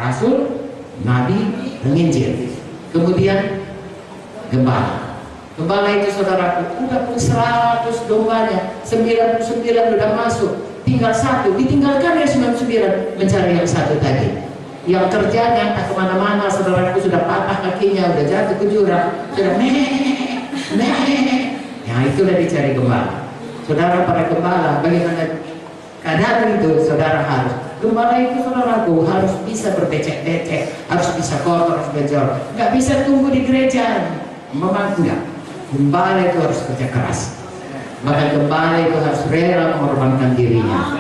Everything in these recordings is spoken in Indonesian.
rasul, nabi, penginjil. Kemudian gembala. Gembala itu saudaraku udah 100 dombanya, 99 udah masuk, tinggal satu, ditinggalkan ya 99 mencari yang satu tadi. Yang kerjanya tak kemana-mana, saudaraku, sudah patah kakinya, udah jatuh ke jurang, sudah ya itulah dicari gembala. Saudara, para gembala, bagaimana keadaan itu? Saudara harus, gembala itu saudaraku harus bisa berbecek-becek, harus bisa kotor, harus bejor, nggak bisa tunggu di gereja, memang enggak. Gembala itu harus kerja keras. Maka gembala itu harus rela mengorbankan dirinya,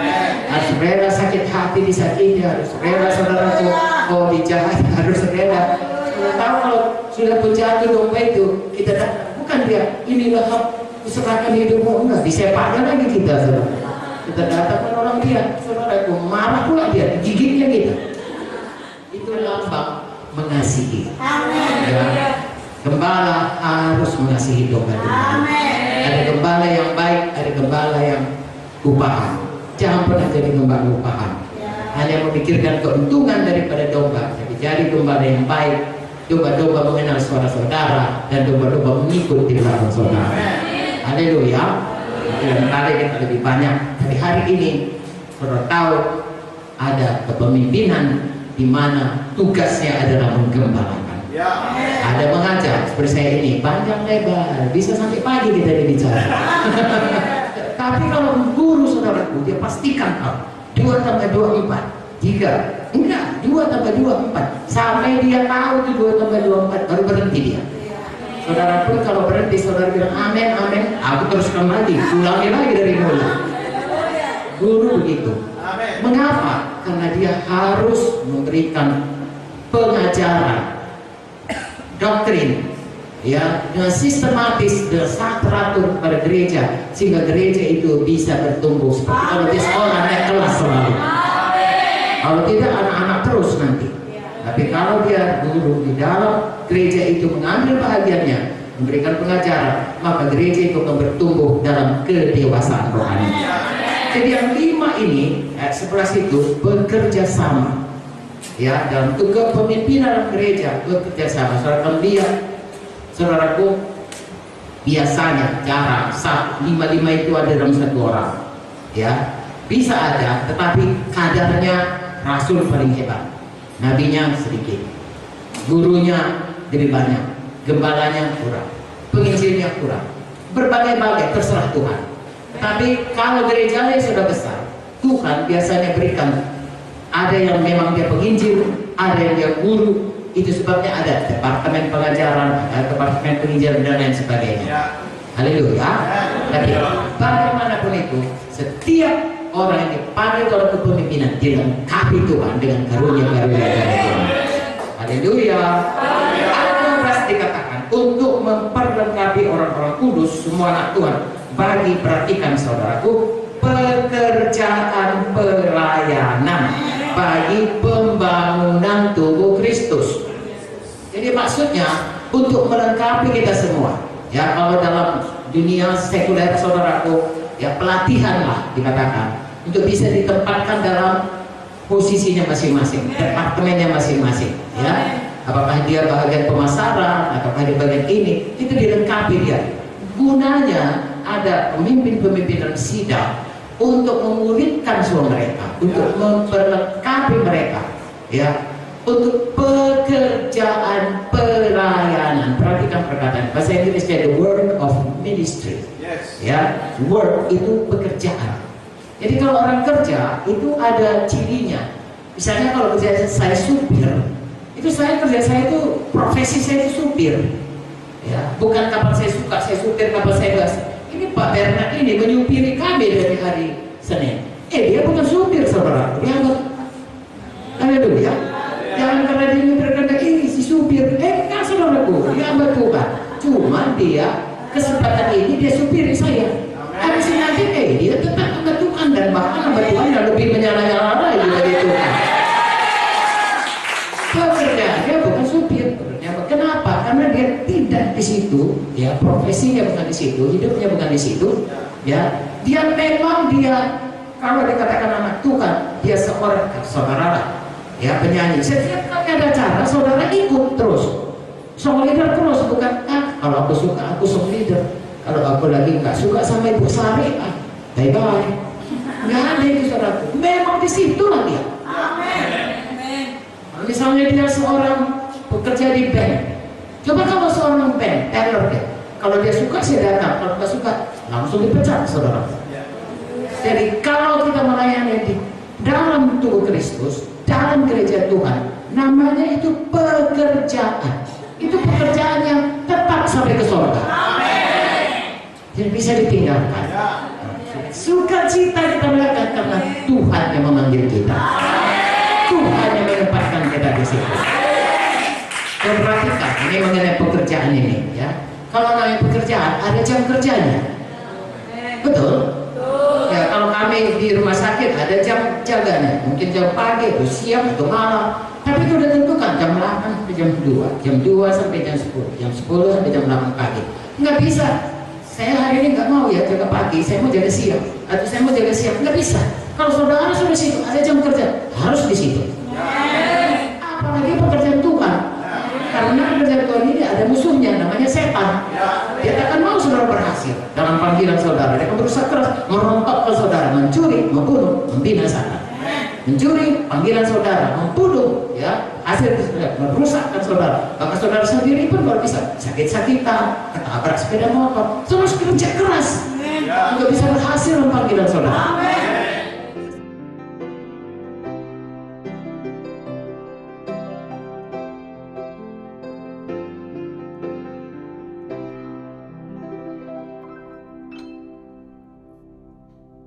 harus rela sakit hati disakiti, harus rela saudaraku mau dijahat, harus rela. Sudah tahu kalau sudah pun jatuh domba itu, kita bukan dia, inilah hak serahkan hidupmu, enggak, disepakkan lagi kita, saudara. Kita datang orang dia, saudaraku, marah pula dia, gigitnya kita. Itu lambang mengasihi. Ya. Gembala harus mengasihi domba-domba. Ada gembala yang baik, ada gembala yang upahan. Jangan pernah jadi gembala upahan. Hanya memikirkan keuntungan daripada domba. Jadi gembala yang baik. Domba-domba mengenal suara saudara dan domba-domba mengikut di belakang saudara. Haleluya. Dan kali kita lebih banyak. Tapi hari ini saudara tahu ada kepemimpinan di mana tugasnya adalah menggembalakan. Ada mengajar seperti saya ini, panjang lebar, bisa sampai pagi kita bicara. Tapi kalau guru saudaraku, dia pastikan 2 tambah 2 4, 3, enggak, 2 tambah 2 4, sampai dia tahu itu 2 tambah 2 4, baru berhenti dia. Saudara pun kalau berhenti, saudara bilang amin, amin, aku teruskan lagi, ulangi lagi dari mulai. Guru begitu. Mengapa? Karena dia harus memberikan pengajaran, doktrin, ya, dengan sistematis, dengan sangat teratur pada gereja, sehingga gereja itu bisa bertumbuh seperti kalau dia sekolah naik kelas selalu. Kalau tidak, anak-anak terus nanti. Tapi kalau dia guru di dalam gereja itu mengambil bahagiannya, memberikan pengajaran, maka gereja itu akan bertumbuh dalam kedewasaan rohani. Jadi yang 5 ini, 11 itu bekerja sama. Ya, dalam kepemimpinan gereja bekerja sama. Saudara lihat, saudaraku, biasanya jarang 5 itu ada dalam 1 orang. Ya, bisa ada, tetapi kadarnya rasul paling hebat, nabinya sedikit, gurunya lebih banyak, gembalanya kurang, penginjilnya kurang, berbagai-bagai, terserah Tuhan. Tapi kalau gerejanya sudah besar, Tuhan biasanya berikan. Ada yang memang dia penginjil, ada yang dia guru. Itu sebabnya ada departemen pengajaran, ada departemen penginjilan dan lain sebagainya. Haleluya. Tapi bagaimanapun itu, setiap orang yang dipanggil oleh kepemimpinan dilengkapi Tuhan dengan karunia-karunia dari Tuhan. Haleluya. Ada dikatakan untuk memperlengkapi orang-orang kudus, semua anak Tuhan. Bagi, perhatikan saudaraku, pekerjaan pelayanan bagi pembangunan tubuh Kristus. Jadi maksudnya untuk melengkapi kita semua. Ya, kalau dalam dunia sekuler saudaraku, ya pelatihan lah dikatakan untuk bisa ditempatkan dalam posisinya masing-masing, departemennya masing-masing. Ya, apakah dia bagian pemasaran, apakah dia bagian ini, itu dilengkapi dia. Gunanya ada pemimpin-pemimpin dan sidang untuk memulihkan semua mereka, untuk memperlengkapi mereka, ya, untuk pekerjaan pelayanan. Perhatikan perkataan bahasa Inggrisnya, the work of ministry. Ya, work itu pekerjaan. Jadi kalau orang kerja itu ada cirinya. Misalnya kalau kerja saya supir, itu kerja saya itu profesi saya itu supir. Ya, bukan kapan saya suka saya supir, kapan saya gas. Ini Pak Bernard ini menyupiri kami dari hari Senin. Dia bukan supir saudara, dia haleluya. Jangan karena dia menyupirkan ini si supir, enggak saudaraku, dia hamba Tuhan. Cuma dia kesempatan ini dia supiri saya. Habis nanti dia tetap hamba Tuhan, dan bahkan hamba Tuhan yang lebih menyala-nyala lagi dari Tuhan. Pekerjaannya bukan supir. Kenapa? Karena dia tidak di situ, ya, profesinya bukan di situ, hidupnya bukan di situ, ya. Dia memang kalau dikatakan anak Tuhan, dia seorang saudara. ya penyanyi. Setiap kali ada acara, saudara ikut terus. Song leader terus, bukan kalau aku suka, aku song leader. Kalau aku lagi nggak suka sama Ibu Sari, bye bye. Nggak ada itu saudara. Memang di situ lah dia. Kalau misalnya dia seorang bekerja di band, coba kalau seorang band, Taylor deh. Kalau dia suka sih datang, kalau nggak suka langsung dipecat saudara. Jadi kalau kita melayani di dalam tubuh Kristus, dalam gereja Tuhan, namanya itu pekerjaan. Itu pekerjaan yang tetap sampai ke surga. Tidak bisa ditinggalkan. Sukacita kita melakukan karena Tuhan yang memanggil kita. Tuhan yang menempatkan kita di situ. Perhatikan ini mengenai pekerjaan ini, ya. Kalau namanya pekerjaan ada jam kerjanya, betul? Ya, kalau kami di rumah sakit ada jam jaganya, mungkin jam pagi, atau siang, atau malam. Tapi itu udah tentukan jam 8 sampai jam 2, jam 2 sampai jam 10, jam 10 sampai jam 8 pagi. Nggak bisa. Saya hari ini nggak mau ya jaga pagi, saya mau jaga siang, atau saya mau jaga siang. Nggak bisa. Kalau saudara harus di situ, ada jam kerja, harus di situ. Apalagi pekerjaan Tuhan. Karena pekerjaan Tuhan ini ada musuhnya, namanya setan. Dia akan mau saudara berhasil dalam panggilan saudara. Dia akan berusaha keras merontokkan saudara, mencuri, membunuh, membinasakan. Mencuri panggilan saudara, membunuh, ya, hasil merusakkan saudara. Maka saudara sendiri pun baru bisa sakit-sakitan, ketabrak sepeda motor. Saudara harus kerja keras, nggak bisa berhasil dalam panggilan saudara.